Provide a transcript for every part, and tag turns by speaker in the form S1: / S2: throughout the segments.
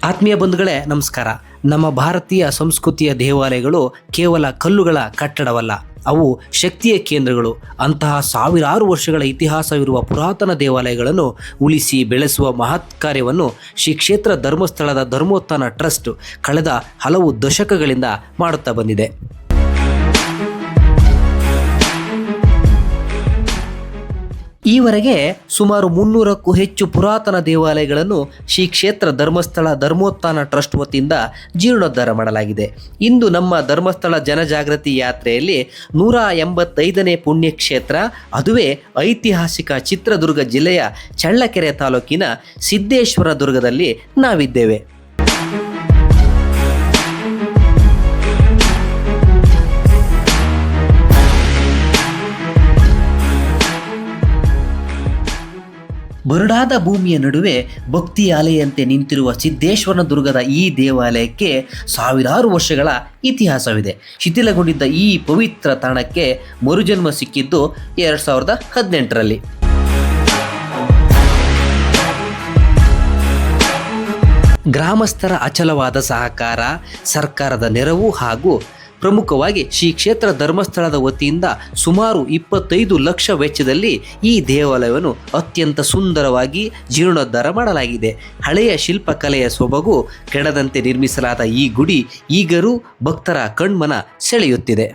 S1: ಆತ್ಮೀಯ ಬಂಧುಗಳೇ ನಮಸ್ಕಾರ. ನಮ್ಮ ಭಾರತೀಯ ಸಂಸ್ಕೃತಿಯ ದೇವಾಲಯಗಳು ಕೇವಲ ಕಲ್ಲುಗಳ ಕಟ್ಟಡವಲ್ಲ, ಅವು ಶಕ್ತಿಯ ಕೇಂದ್ರಗಳು. ಅಂತಹ ಸಾವಿರಾರು ವರ್ಷಗಳ ಇತಿಹಾಸವಿರುವ ಪುರಾತನ ದೇವಾಲಯಗಳನ್ನು ಉಳಿಸಿ ಬೆಳೆಸುವ ಮಹತ್ ಕಾರ್ಯವನ್ನು ಶ್ರೀ ಕ್ಷೇತ್ರ ಧರ್ಮಸ್ಥಳದ ಧರ್ಮೋತ್ಥಾನ ಟ್ರಸ್ಟ್ ಕಳೆದ ಹಲವು ದಶಕಗಳಿಂದ ಮಾಡುತ್ತಾ ಬಂದಿದೆ. ಈವರೆಗೆ ಸುಮಾರು 300ಕ್ಕೂ ಹೆಚ್ಚು ಪುರಾತನ ದೇವಾಲಯಗಳನ್ನು ಶ್ರೀ ಕ್ಷೇತ್ರ ಧರ್ಮಸ್ಥಳ ಧರ್ಮೋತ್ಥಾನ ಟ್ರಸ್ಟ್ ವತಿಯಿಂದ ಜೀರ್ಣೋದ್ಧಾರ ಮಾಡಲಾಗಿದೆ. ಇಂದು ನಮ್ಮ ಧರ್ಮಸ್ಥಳ ಜನಜಾಗೃತಿ ಯಾತ್ರೆಯಲ್ಲಿ 185ನೇ ಪುಣ್ಯಕ್ಷೇತ್ರ, ಅದುವೇ ಐತಿಹಾಸಿಕ ಚಿತ್ರದುರ್ಗ ಜಿಲ್ಲೆಯ ಚಳ್ಳಕೆರೆ ತಾಲೂಕಿನ ಸಿದ್ದೇಶ್ವರ ದುರ್ಗದಲ್ಲಿ ನಾವಿದ್ದೇವೆ. ಬರಡಾದ ಭೂಮಿಯ ನಡುವೆ ಭಕ್ತಿ ಅಲೆಯಂತೆ ನಿಂತಿರುವ ಸಿದ್ದೇಶ್ವರ ದುರ್ಗದ ಈ ದೇವಾಲಯಕ್ಕೆ ಸಾವಿರಾರು ವರ್ಷಗಳ ಇತಿಹಾಸವಿದೆ. ಶಿಥಿಲಗೊಂಡಿದ್ದ ಈ ಪವಿತ್ರ ತಾಣಕ್ಕೆ ಮರುಜನ್ಮ ಸಿಕ್ಕಿದ್ದು 2018ರಲ್ಲಿ. ಗ್ರಾಮಸ್ಥರ ಅಚಲವಾದ ಸಹಕಾರ, ಸರ್ಕಾರದ ನೆರವು ಹಾಗೂ ಪ್ರಮುಖವಾಗಿ ಶ್ರೀ ಕ್ಷೇತ್ರ ಧರ್ಮಸ್ಥಳದ ವತಿಯಿಂದ ಸುಮಾರು 25 ಲಕ್ಷ ವೆಚ್ಚದಲ್ಲಿ ಈ ದೇವಾಲಯವನ್ನು ಅತ್ಯಂತ ಸುಂದರವಾಗಿ ಜೀರ್ಣೋದ್ಧಾರ ಮಾಡಲಾಗಿದೆ. ಹಳೆಯ ಶಿಲ್ಪಕಲೆಯ ಸೊಬಗು ಕೆಡದಂತೆ ನಿರ್ಮಿಸಲಾದ ಈ ಗುಡಿ ಈಗಲೂ ಭಕ್ತರ ಕಣ್ಮನ ಸೆಳೆಯುತ್ತಿದೆ.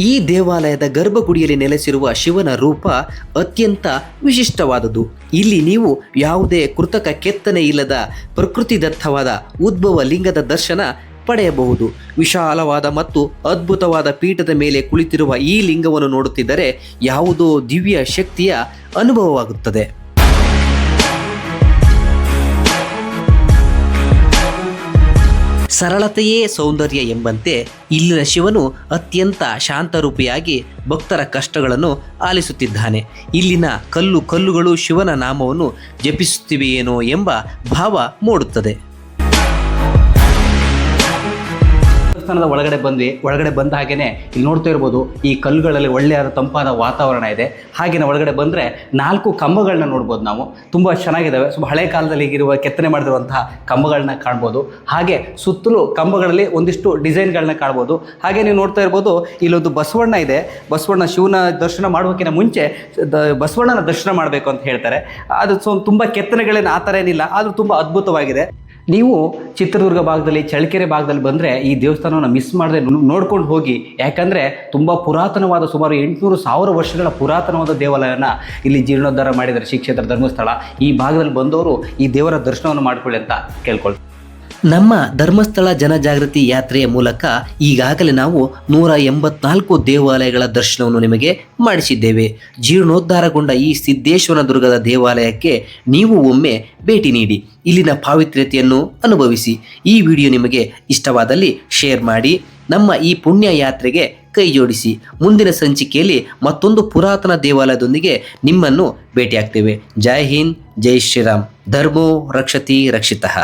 S1: ಈ ದೇವಾಲಯದ ಗರ್ಭಗುಡಿಯಲ್ಲಿ ನೆಲೆಸಿರುವ ಶಿವನ ರೂಪ ಅತ್ಯಂತ ವಿಶಿಷ್ಟವಾದುದು. ಇಲ್ಲಿ ನೀವು ಯಾವುದೇ ಕೃತಕ ಕೆತ್ತನೆ ಇಲ್ಲದ ಪ್ರಕೃತಿದತ್ತವಾದ ಉದ್ಭವ ಲಿಂಗದ ದರ್ಶನ ಪಡೆಯಬಹುದು. ವಿಶಾಲವಾದ ಮತ್ತು ಅದ್ಭುತವಾದ ಪೀಠದ ಮೇಲೆ ಕುಳಿತಿರುವ ಈ ಲಿಂಗವನ್ನು ನೋಡುತ್ತಿದ್ದರೆ ಯಾವುದೋ ದಿವ್ಯ ಶಕ್ತಿಯ ಅನುಭವವಾಗುತ್ತದೆ. ಸರಳತೆಯೇ ಸೌಂದರ್ಯ ಎಂಬಂತೆ ಇಲ್ಲಿನ ಶಿವನು ಅತ್ಯಂತ ಶಾಂತರೂಪಿಯಾಗಿ ಭಕ್ತರ ಕಷ್ಟಗಳನ್ನು ಆಲಿಸುತ್ತಿದ್ದಾನೆ. ಇಲ್ಲಿನ ಕಲ್ಲುಗಳು ಶಿವನ ನಾಮವನ್ನು ಜಪಿಸುತ್ತಿವೆಯೇನೋ ಎಂಬ ಭಾವ ಮೂಡುತ್ತದೆ. ದೇವಸ್ಥಾನದ ಒಳಗಡೆ ಬಂದ ಹಾಗೇನೆ ಇಲ್ಲಿ ನೋಡ್ತಾ ಇರ್ಬೋದು, ಈ ಕಲ್ಲುಗಳಲ್ಲಿ ಒಳ್ಳೆಯಾದ ತಂಪಾದ ವಾತಾವರಣ ಇದೆ. ಹಾಗೆಯೇ ಒಳಗಡೆ ಬಂದರೆ 4 ಕಂಬಗಳನ್ನ ನೋಡ್ಬೋದು. ನಾವು ತುಂಬ ಚೆನ್ನಾಗಿದ್ದಾವೆ. ಸ್ವಲ್ಪ ಹಳೆ ಕಾಲದಲ್ಲಿ ಇರುವ ಕೆತ್ತನೆ ಮಾಡಿರುವಂತಹ ಕಂಬಗಳನ್ನ ಕಾಣ್ಬೋದು. ಹಾಗೆ ಸುತ್ತಲೂ ಕಂಬಗಳಲ್ಲಿ ಒಂದಿಷ್ಟು ಡಿಸೈನ್ಗಳನ್ನ ಕಾಣ್ಬೋದು. ಹಾಗೆ ನೀವು ನೋಡ್ತಾ ಇರ್ಬೋದು, ಇಲ್ಲೊಂದು ಬಸವಣ್ಣ ಇದೆ. ಬಸವಣ್ಣ ಶಿವನ ದರ್ಶನ ಮಾಡೋಕ್ಕಿಂತ ಮುಂಚೆ ಬಸವಣ್ಣನ ದರ್ಶನ ಮಾಡಬೇಕು ಅಂತ ಹೇಳ್ತಾರೆ. ಅದು ತುಂಬ ಕೆತ್ತನೆಗಳೇನು ಆ ಥರ ಏನಿಲ್ಲ, ಆದರೂ ತುಂಬ ಅದ್ಭುತವಾಗಿದೆ. ನೀವು ಚಿತ್ರದುರ್ಗ ಭಾಗದಲ್ಲಿ, ಚಳ್ಳಕೆರೆ ಭಾಗದಲ್ಲಿ ಬಂದರೆ ಈ ದೇವಸ್ಥಾನವನ್ನು ಮಿಸ್ ಮಾಡದೆ ನೋಡ್ಕೊಂಡು ಹೋಗಿ. ಯಾಕಂದರೆ ತುಂಬ ಪುರಾತನವಾದ, ಸುಮಾರು 800,000 ವರ್ಷಗಳ ಪುರಾತನವಾದ ದೇವಾಲಯನ ಇಲ್ಲಿ ಜೀರ್ಣೋದ್ಧಾರ ಮಾಡಿದ್ದಾರೆ ಶ್ರೀ ಕ್ಷೇತ್ರ ಧರ್ಮಸ್ಥಳ. ಈ ಭಾಗದಲ್ಲಿ ಬಂದವರು ಈ ದೇವರ ದರ್ಶನವನ್ನು ಮಾಡಿಕೊಳ್ಳಿ ಅಂತ ಕೇಳ್ಕೊಳ್ತೀವಿ. ನಮ್ಮ ಧರ್ಮಸ್ಥಳ ಜನಜಾಗೃತಿ ಯಾತ್ರೆಯ ಮೂಲಕ ಈಗಾಗಲೇ ನಾವು 184 ದೇವಾಲಯಗಳ ದರ್ಶನವನ್ನು ನಿಮಗೆ ಮಾಡಿಸಿದ್ದೇವೆ. ಜೀರ್ಣೋದ್ಧಾರಗೊಂಡ ಈ ಸಿದ್ದೇಶ್ವರ ದುರ್ಗದ ದೇವಾಲಯಕ್ಕೆ ನೀವು ಒಮ್ಮೆ ಭೇಟಿ ನೀಡಿ, ಇಲ್ಲಿನ ಪಾವಿತ್ರ್ಯತೆಯನ್ನು ಅನುಭವಿಸಿ. ಈ ವಿಡಿಯೋ ನಿಮಗೆ ಇಷ್ಟವಾದಲ್ಲಿ ಶೇರ್ ಮಾಡಿ, ನಮ್ಮ ಈ ಪುಣ್ಯ ಯಾತ್ರೆಗೆ ಕೈ ಜೋಡಿಸಿ. ಮುಂದಿನ ಸಂಚಿಕೆಯಲ್ಲಿ ಮತ್ತೊಂದು ಪುರಾತನ ದೇವಾಲಯದೊಂದಿಗೆ ನಿಮ್ಮನ್ನು ಭೇಟಿಯಾಗ್ತೇವೆ. ಜೈ ಹಿಂದ್, ಜೈ ಶ್ರೀರಾಮ್. ಧರ್ಮೋ ರಕ್ಷತಿ ರಕ್ಷಿತಃ.